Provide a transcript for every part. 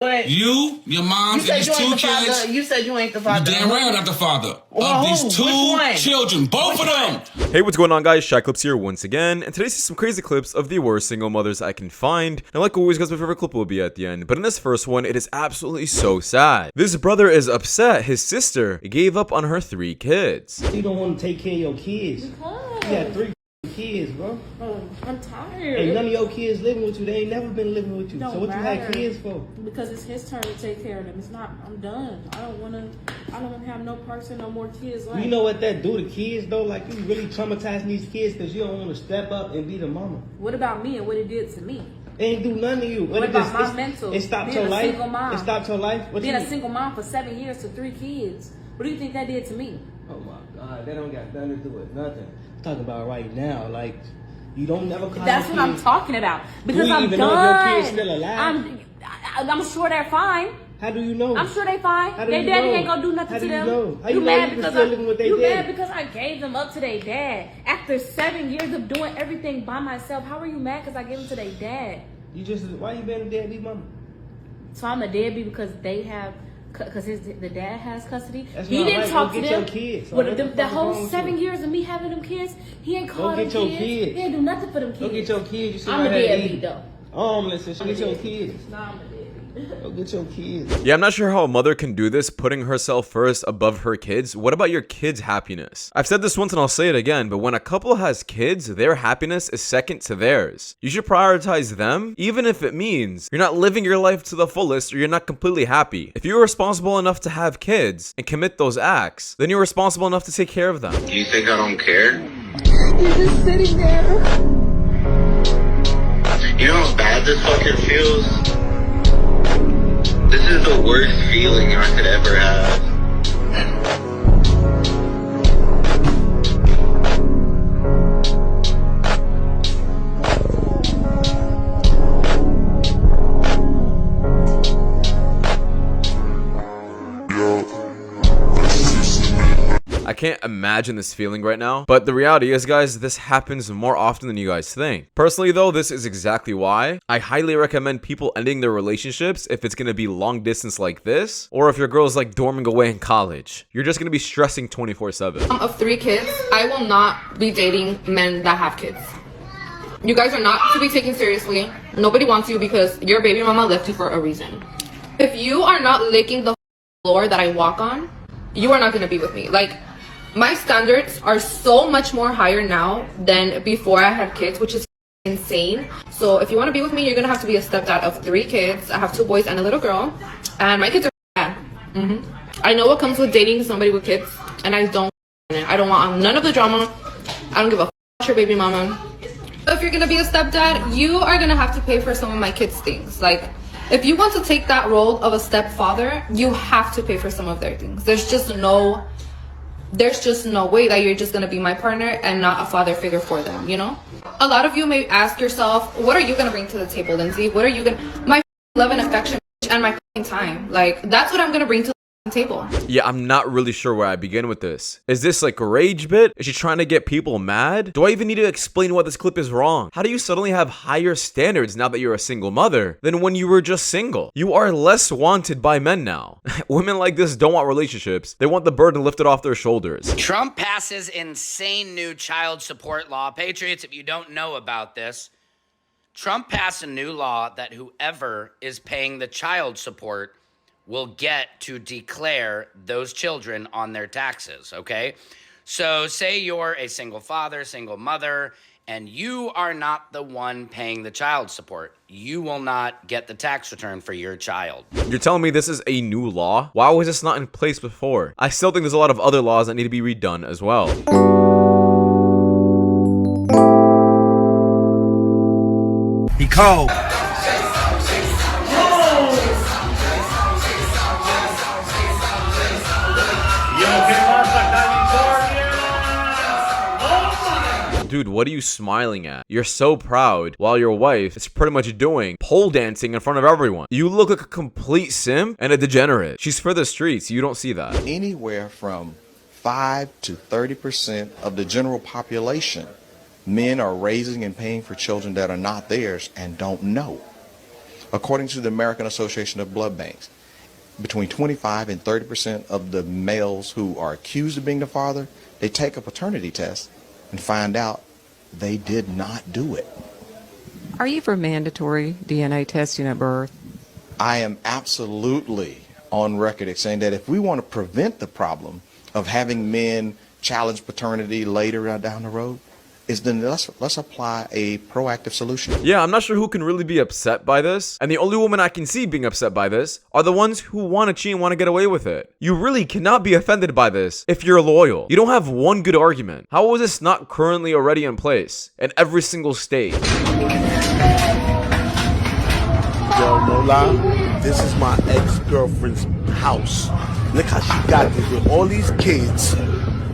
What? You, your mom, and these two kids. You said you ain't the father. You damn right I'm not the father Well, of these two children. Both of them. Hey, what's going on, guys? Shak-Clips here once again, and today see some crazy clips of the worst single mothers I can find. And like always, guys, my favorite clip will be at the end. But in this first one, it is absolutely so sad. This brother is upset his sister gave up on her 3 kids. You don't want to take care of your kids. Because You got 3 kids, bro. I'm tired. And none of your kids living with you. They ain't never been living with you. Don't So what matter. you had kids for? Because it's his turn to take care of them. It's not. I'm done. I don't want to have no person, no more kids. Like, You know what that do to kids though? Like you really traumatizing these kids because you don't want to step up and be the mama. what about me and what it did to me? They ain't do nothing to you. What it about my mental? It stopped Being your a life. single mom. It stopped your life. What Being you a single mom for 7 years to 3 kids. What do you think that did to me? Oh my God, that don't got nothing to do with nothing. I'm talking about right now, like you don't never call That's your what I'm kids. talking about. Because Do you I'm even done. know if your kid's still alive? I'm sure they're fine. How do you know? I'm sure they fine. How do Their you daddy know? ain't gonna do nothing How to do you them. know? How You you know mad you can because still living with their you daddy? mad because I gave them up to their dad after 7 years of doing everything by myself. How are you mad because I gave them to their dad? You just why you been a deadbeat mama? So I'm a deadbeat because they have, because the dad has custody. That's He not didn't right. talk Go to get them. your kids. What, What the the fuck is whole wrong with 7 you? years of me having them kids, he ain't called them get your kids. kids. He ain't do nothing for them kids. Go get your kids. You see I'm a right here deadbeat eating. though. Listen, get your kids. Nah, I'm a deadbeat. Go get your kids. Yeah, I'm not sure how a mother can do this, putting herself first above her kids. What about your kids' happiness? I've said this once and I'll say it again, but when a couple has kids, their happiness is second to theirs. You should prioritize them, even if it means you're not living your life to the fullest or you're not completely happy. If you're responsible enough to have kids and commit those acts, then you're responsible enough to take care of them. Do you think I don't care? You're just sitting there. You know how bad this fucking feels? This is the worst feeling I could ever have. I can't imagine this feeling right now, but the reality is, guys, this happens more often than you guys think. Personally, though, this is exactly why I highly recommend people ending their relationships if it's gonna be long distance like this, or if your girl's like dorming away in college. You're just gonna be stressing 24/7. Of 3 kids, I will not be dating men that have kids. You guys are not to be taken seriously. Nobody wants you because your baby mama left you for a reason. If you are not licking the floor that I walk on, you are not gonna be with me. Like, my standards are so much more higher now than before I had kids, which is insane. So if you want to be with me, you're gonna have to be a stepdad of 3 kids. I have 2 boys and a little girl, and my kids are bad. I know what comes with dating somebody with kids, and I don't want none of the drama. I don't give a f about your baby mama. If you're gonna be a stepdad, you are gonna have to pay for some of my kids' things. Like, if you want to take that role of a stepfather, you have to pay for some of their things. There's just no way that you're just gonna be my partner and not a father figure for them, you know? A lot of you may ask yourself, what are you gonna bring to the table, Lindsay? What are you gonna, my love and affection and my time. Like, that's what I'm gonna bring to the table. Yeah, I'm not really sure where I begin with this. Is this like a rage bit? Is she trying to get people mad? Do I even need to explain why this clip is wrong? How do you suddenly have higher standards now that you're a single mother than when you were just single? You are less wanted by men now. Women like this don't want relationships. They want the burden lifted off their shoulders. Trump passes insane new child support law. Patriots, if you don't know about this, Trump passed a new law that whoever is paying the child support will get to declare those children on their taxes, okay? So say you're a single father, single mother, and you are not the one paying the child support. You will not get the tax return for your child. You're telling me this is a new law? Why was this not in place before? I still think there's a lot of other laws that need to be redone as well. He cold. Dude, what are you smiling at? You're so proud while your wife is pretty much doing pole dancing in front of everyone. You look like a complete simp and a degenerate. She's for the streets. You don't see that. Anywhere from 5 to 30% of the general population, men are raising and paying for children that are not theirs and don't know. According to the American Association of Blood Banks, between 25 and 30% of the males who are accused of being the father, they take a paternity test and find out they did not do it. Are you for mandatory DNA testing at birth? I am absolutely on record as saying that if we want to prevent the problem of having men challenge paternity later down the road, then let's apply a proactive solution. Yeah, I'm not sure who can really be upset by this, and the only women I can see being upset by this are the ones who want to cheat and want to get away with it. You really cannot be offended by this if you're loyal. You don't have one good argument. How is this not currently already in place in every single state? Yo, no lie, this is my ex-girlfriend's house. Look how she got this with all these kids.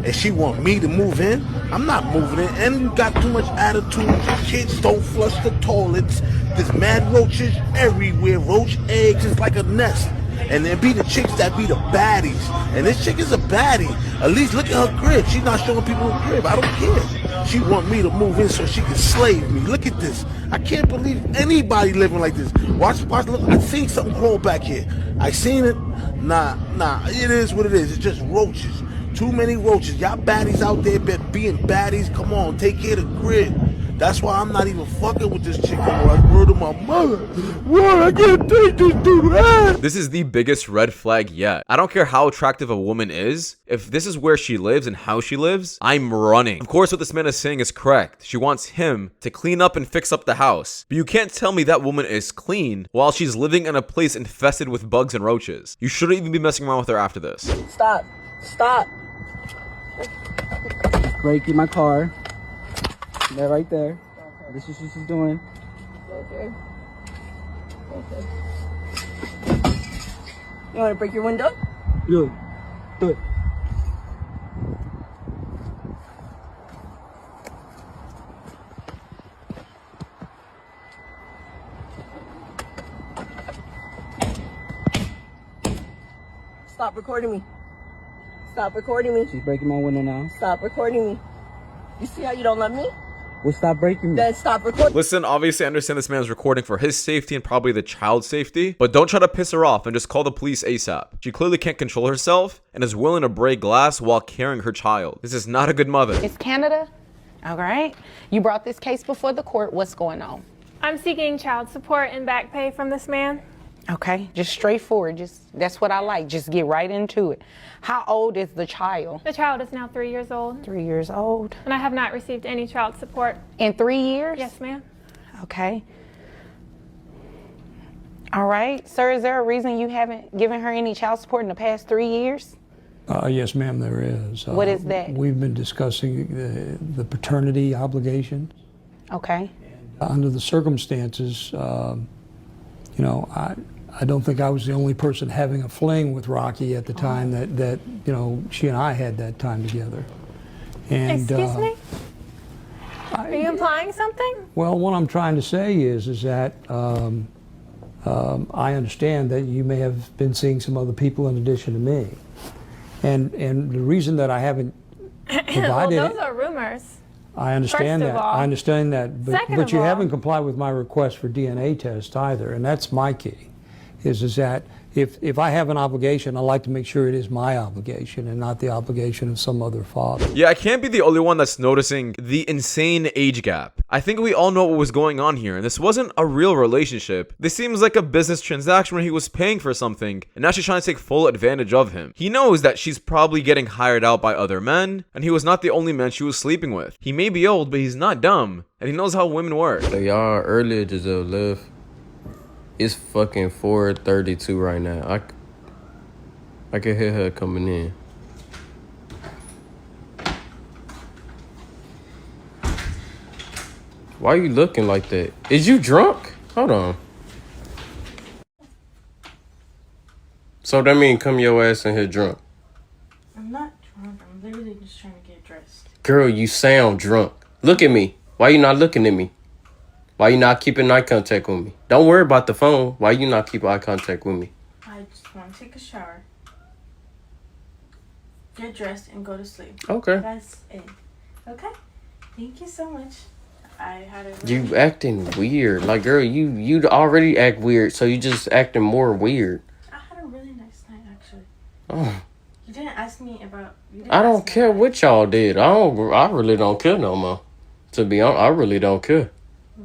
And she want me to move in? I'm not moving in. And you got too much attitude. Kids don't flush the toilets. There's mad roaches everywhere. Roach eggs is like a nest. And there be the chicks that be the baddies. And this chick is a baddie. At least look at her crib. She's not showing people her crib. I don't care. She want me to move in so she can slave me. Look at this. I can't believe anybody living like this. Watch, look. I seen something crawl back here. I seen it. Nah. It is what it is. It's just roaches. Too many roaches. Y'all baddies out there being baddies. Come on, take care of the grid. That's why I'm not even fucking with this chick anymore. I murdered my mother. What? I can't take this dude. This is the biggest red flag yet. I don't care how attractive a woman is. If this is where she lives and how she lives, I'm running. Of course, what this man is saying is correct. She wants him to clean up and fix up the house. But you can't tell me that woman is clean while she's living in a place infested with bugs and roaches. You shouldn't even be messing around with her after this. Stop. Breaking my car. That right there. Okay. This is what she's doing. Okay. You want to break your window? Good. Do it. Stop recording me. Stop recording me. She's breaking my window now. Stop recording me. You see how you don't love me? Well, stop breaking me. Then stop recording. Listen, obviously I understand this man's recording for his safety and probably the child's safety, but don't try to piss her off and just call the police ASAP. She clearly can't control herself and is willing to break glass while carrying her child. This is not a good mother. It's Canada. All right. You brought this case before the court. What's going on? I'm seeking child support and back pay from this man. Okay, just straightforward. That's what I like. Just get right into it. How old is the child? The child is now 3 years old. 3 years old. And I have not received any child support. In 3 years? Yes, ma'am. Okay. All right. Sir, is there a reason you haven't given her any child support in the past 3 years? Yes, ma'am, there is. What is that? We've been discussing the paternity obligation. Okay. Under the circumstances, I don't think I was the only person having a fling with Rocky at the time that she and I had that time together. And, excuse me? Are you implying something? Well, what I'm trying to say is that I understand that you may have been seeing some other people in addition to me. And the reason that I haven't provided well, those are rumors. I understand that. I understand that. But you haven't complied with my request for DNA test either, and that's my key. Is that if I have an obligation, I like to make sure it is my obligation and not the obligation of some other father. Yeah, I can't be the only one that's noticing the insane age gap. I think we all know what was going on here, and this wasn't a real relationship. This seems like a business transaction where he was paying for something, and now she's trying to take full advantage of him. He knows that she's probably getting hired out by other men, and he was not the only man she was sleeping with. He may be old, but he's not dumb, and he knows how women work. So y'all earlier just left. It's fucking 4:32 right now. I can hear her coming in. Why are you looking like that? Is you drunk? Hold on. So that mean come your ass in here drunk? I'm not drunk. I'm literally just trying to get dressed. Girl, you sound drunk. Look at me. Why you not looking at me? Why you not keeping eye contact with me? Don't worry about the phone. Why you not keep eye contact with me? I just want to take a shower, get dressed, and go to sleep. Okay. That's it. Okay? Thank you so much. I had a You acting weird. Like, girl, you already act weird, so you just acting more weird. I had a really nice night, actually. Oh. You didn't ask me about. I don't care what y'all did. I really don't care no more. To be honest, I really don't care. Yeah.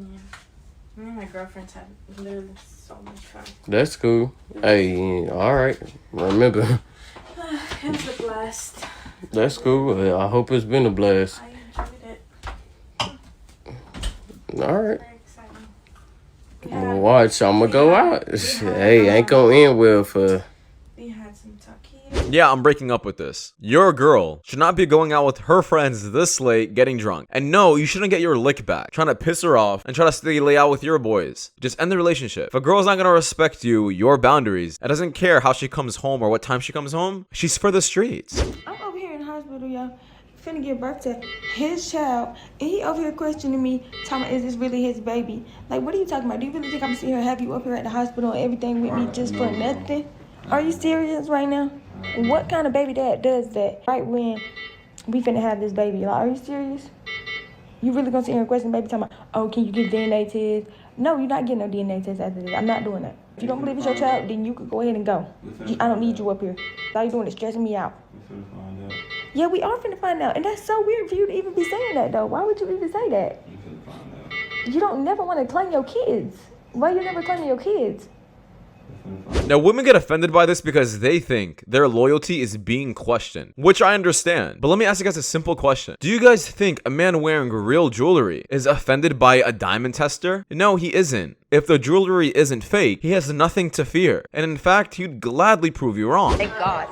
Me and my girlfriends had literally so much fun. That's cool. Hey, all right. Remember. It was a blast. That's cool. I hope it's been a blast. I enjoyed it. All right. Very exciting. Well, watch, I'm gonna go out. Hey, ain't gonna end well for. We had some taquitos. Yeah, I'm breaking up with this. Your girl should not be going out with her friends this late getting drunk. And no, you shouldn't get your lick back, trying to piss her off and try to stay lay out with your boys. Just end the relationship. If a girl's not gonna respect you, your boundaries, and doesn't care how she comes home or what time she comes home, she's for the streets. I'm over here in the hospital, y'all, finna give birth to his child, and he over here questioning me, talking about, is this really his baby? Like, what are you talking about? Do you really think I'm sitting here have you up here at the hospital and everything with me just for nothing? Are you serious right now? What kind of baby dad does that right when we finna have this baby? Like, are you serious? You really gonna sit here and question the baby talking about, oh, can you get DNA test? No, you're not getting no DNA test after this. I'm not doing that. If you don't believe it's your child, then you could go ahead and go. I don't need you up here. All you're doing is stressing me out. Yeah, we are finna find out. And that's so weird for you to even be saying that, though. Why would you even say that? You don't never want to claim your kids. Why you never claiming your kids? Now, women get offended by this because they think their loyalty is being questioned, which I understand. But let me ask you guys a simple question. Do you guys think a man wearing real jewelry is offended by a diamond tester? No, he isn't. If the jewelry isn't fake, he has nothing to fear. And in fact, he'd gladly prove you wrong. Thank God.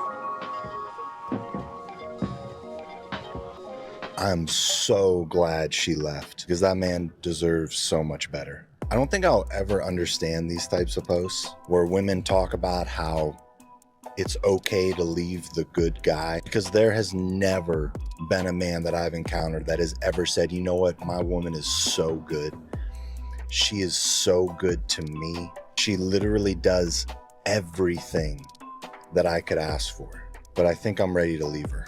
I'm so glad she left because that man deserves so much better. I don't think I'll ever understand these types of posts where women talk about how it's okay to leave the good guy, because there has never been a man that I've encountered that has ever said, you know what, my woman is so good. She is so good to me. She literally does everything that I could ask for, but I think I'm ready to leave her.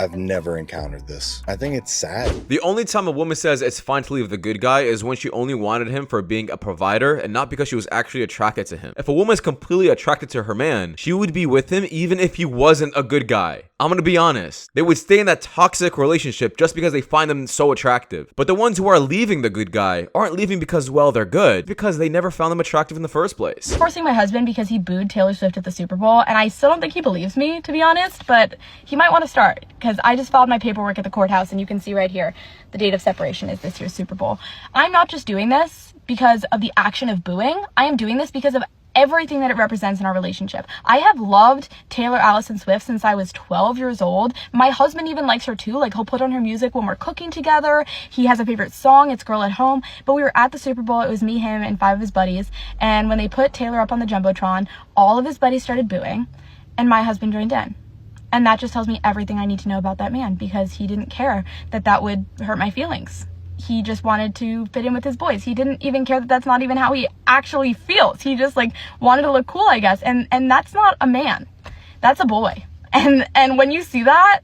I've never encountered this. I think it's sad. The only time a woman says it's fine to leave the good guy is when she only wanted him for being a provider and not because she was actually attracted to him. If a woman is completely attracted to her man, she would be with him even if he wasn't a good guy. I'm gonna be honest. They would stay in that toxic relationship just because they find them so attractive. But the ones who are leaving the good guy aren't leaving because, well, they're good, because they never found them attractive in the first place. Forcing my husband because he booed Taylor Swift at the Super Bowl, and I still don't think he believes me, to be honest, but he might want to start, because I just filed my paperwork at the courthouse, and you can see right here, the date of separation is this year's Super Bowl. I'm not just doing this because of the action of booing. I am doing this because of everything that it represents in our relationship. I have loved Taylor Allison Swift since I was 12 years old. My husband even likes her too. Like, he'll put on her music when we're cooking together. He has a favorite song. It's Girl at Home. But we were at the Super Bowl. It was me, him, and 5 of his buddies. And when they put Taylor up on the Jumbotron, all of his buddies started booing, and my husband joined in. And that just tells me everything I need to know about that man, because he didn't care that that would hurt my feelings. He just wanted to fit in with his boys. He didn't even care that that's not even how he actually feels. He just like wanted to look cool, I guess. And that's not a man. That's a boy. And when you see that,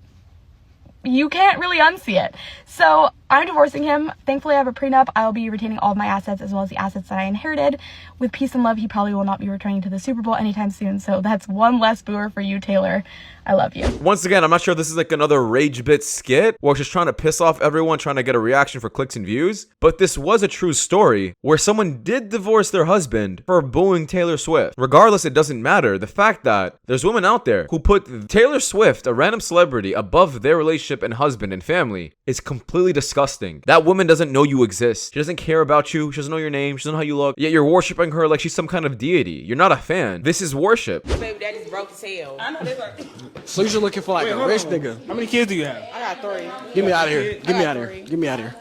you can't really unsee it. So I'm divorcing him. Thankfully, I have a prenup. I'll be retaining all of my assets as well as the assets that I inherited. With peace and love, he probably will not be returning to the Super Bowl anytime soon. So that's one less booer for you, Taylor. I love you. Once again, I'm not sure if this is like another rage bit skit or just trying to piss off everyone, trying to get a reaction for clicks and views. But this was a true story where someone did divorce their husband for booing Taylor Swift. Regardless, it doesn't matter. The fact that there's women out there who put Taylor Swift, a random celebrity, above their relationship and husband and family is completely disgusting. That woman doesn't know you exist. She doesn't care about you. She doesn't know your name. She doesn't know how you look. Yet you're worshiping her like she's some kind of deity. You're not a fan. This is worship. Baby daddy's broke as hell. I know they broke. So you're looking for like a rich nigga. How many kids do you have? I got 3. Get me out of here. Get me out of here. Get me out of here.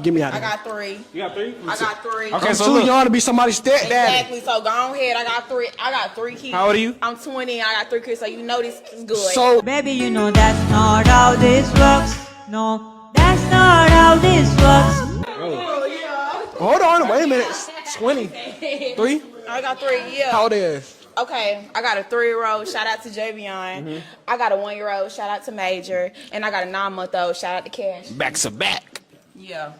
Get me out of here. I got 3. You got 3? I got 3. Okay, so too young to be somebody's stepdaddy. Exactly. So go ahead. I got 3. I got 3 kids. How old are you? I'm 20. I got 3 kids. So you know this is good. So baby, you know that's not how this works. No, that's not how this works. Hold on. Wait a minute. 20. 3? I got 3. Yeah. How old is? Okay, I got a 3-year-old, shout out to Javion. I got a 1-year-old, shout out to Major. And I got a 9-month-old, shout out to Cash. Back to back. Yeah.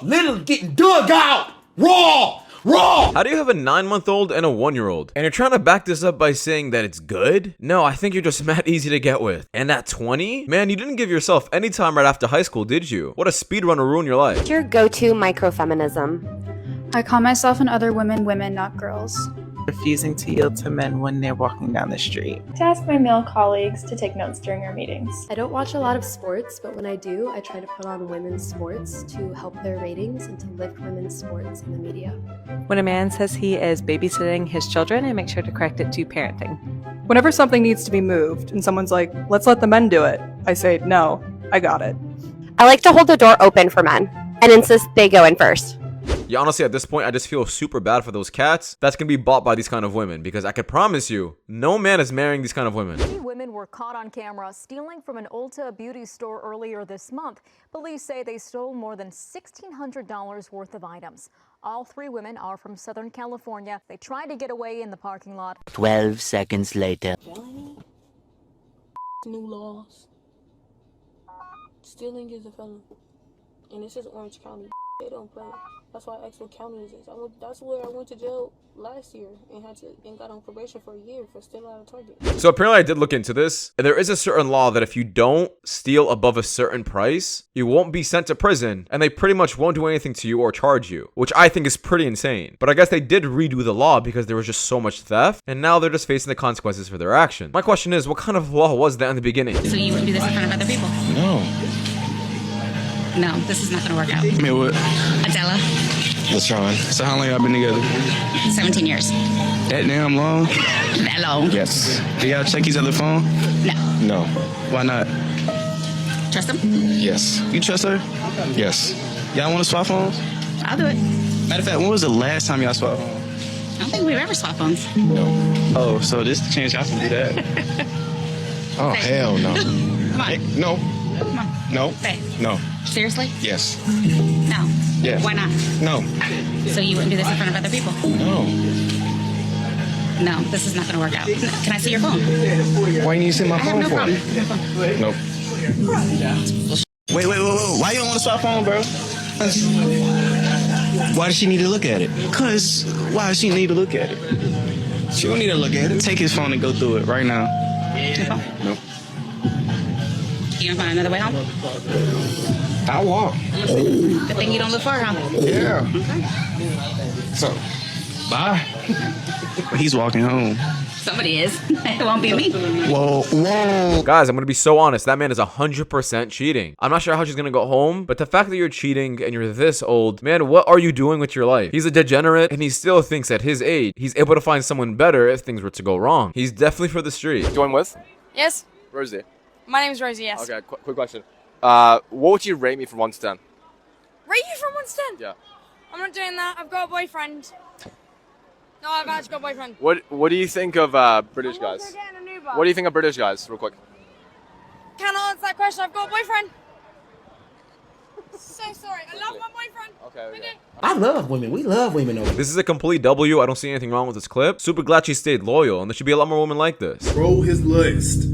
Literally getting dug out. Raw. How do you have a 9-month-old and a 1-year-old? And you're trying to back this up by saying that it's good? No, I think you're just mad easy to get with. And at 20? Man, you didn't give yourself any time right after high school, did you? What a speedrun to ruin your life. Your go-to microfeminism. I call myself and other women, not girls. Refusing to yield to men when they're walking down the street. To ask my male colleagues to take notes during our meetings. I don't watch a lot of sports, but when I do, I try to put on women's sports to help their ratings and to lift women's sports in the media. When a man says he is babysitting his children, I make sure to correct it to parenting. Whenever something needs to be moved and someone's like, let's let the men do it, I say, no, I got it. I like to hold the door open for men and insist they go in first. Yeah, honestly, at this point, I just feel super bad for those cats that's gonna be bought by these kind of women, because I could promise you, no man is marrying these kind of women. 3 women were caught on camera stealing from an Ulta beauty store earlier this month. Police say they stole more than $1,600 worth of items. All 3 women are from Southern California. They tried to get away in the parking lot. 12 seconds later. New laws. Stealing is a felony. And this is Orange County. They don't play. That's why I asked what county is this. That's where I went to jail last year and got on probation for a year for stealing out of Target. So apparently I did look into this, and there is a certain law that if you don't steal above a certain price, you won't be sent to prison, and they pretty much won't do anything to you or charge you, which I think is pretty insane. But I guess they did redo the law because there was just so much theft, and now they're just facing the consequences for their action. My question is, what kind of law was that in the beginning? So you wouldn't do this in front of other people? No, this is not gonna work out. I mean, what? Adela, LaShawn. So how long y'all been together? 17 years. That damn long? That long? Yes. Do y'all check each other's phone? No. No. Why not? Trust him? Yes. You trust her? Yes. Y'all want to swap phones? I'll do it. Matter of fact, when was the last time y'all swapped phones? I don't think we've ever swapped phones. No. Oh, so this the chance y'all can do that? Oh, hell no. Come on. Hey, no. Come on. No. Say. No. Seriously? Yes. No. Yes. Why not? No. So you wouldn't do this in front of other people? No. No, this is not going to work out. Can I see your phone? Why you need to see my I have phone no for? problem. Nope. Wait. Why you don't want to swap phone, bro? Why does she need to look at it? Because why does she need to look at it? She don't need to look at it. Take his phone and go through it right now. Your phone? Nope. You gonna find another way home? I walk. Good thing you don't live far, huh? Yeah. So, bye. He's walking home. Somebody is. It won't be me. Whoa. Guys, I'm gonna be so honest. That man is 100% cheating. I'm not sure how she's gonna go home, but the fact that you're cheating and you're this old, man, what are you doing with your life? He's a degenerate, and he still thinks at his age, he's able to find someone better if things were to go wrong. He's definitely for the street. Join with? Yes. Rosie. My name's Rosie, yes. Okay, quick question. What would you rate me from 1 to 10? Rate you from 1 to 10? Yeah. I'm not doing that. I've got a boyfriend. No, I've actually got a boyfriend. What do you think of British guys? What do you think of British guys, real quick? Can't answer that question. I've got a boyfriend. So sorry. I love my boyfriend. Okay. I love women. We love women over here. This is a complete W. I don't see anything wrong with this clip. Super glad she stayed loyal, and there should be a lot more women like this. Control his lust.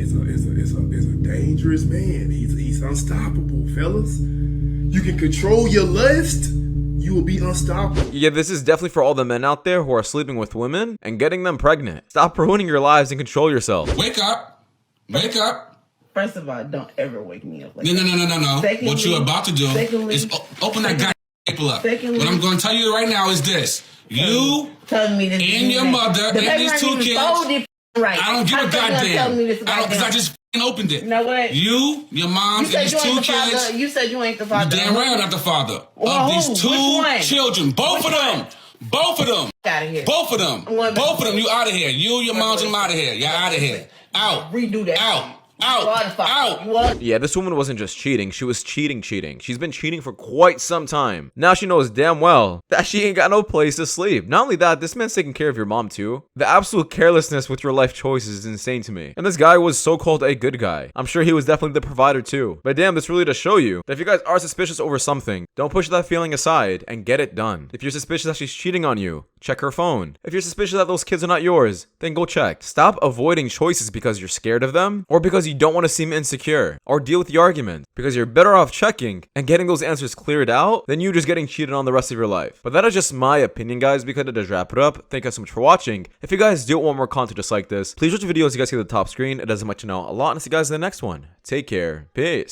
Is a dangerous man. He's unstoppable, fellas. You can control your lust, you will be unstoppable. Yeah, this is definitely for all the men out there who are sleeping with women and getting them pregnant. Stop ruining your lives and control yourself. Wake up. Wake up. First of all, don't ever wake me up. Like No. Secondly, what you're about to do is open that goddamn paper up. What I'm going to tell you right now is this. You and your mother and these 2 kids. Right. I don't give a goddamn. Because I just opened it. You know what? You, your mom, and these 2 kids. You said you ain't the father. You damn right I'm not the father of these 2 children. Both of them. Both of them. Out of here. Both of them. Both of them. You out of here. You, your mom's, and out of here. You're out of here. Out. Redo that. Out. Out. Yeah, this woman wasn't just cheating, she was cheating. She's been cheating for quite some time. Now she knows damn well that she ain't got no place to sleep. Not only that, this man's taking care of your mom too. The absolute carelessness with your life choices is insane to me. And this guy was so-called a good guy. I'm sure he was definitely the provider too. But damn, this really does show you that if you guys are suspicious over something, don't push that feeling aside and get it done. If you're suspicious that she's cheating on you, check her phone. If you're suspicious that those kids are not yours, then go check. Stop avoiding choices because you're scared of them or because you don't want to seem insecure or deal with the argument, because you're better off checking and getting those answers cleared out than you just getting cheated on the rest of your life. But that is just my opinion, guys. We could just wrap it up. Thank you guys so much for watching. If you guys do want more content just like this, please watch the videos you guys see on the top screen. It doesn't much know a lot, and I'll see you guys in the next one. Take care. Peace.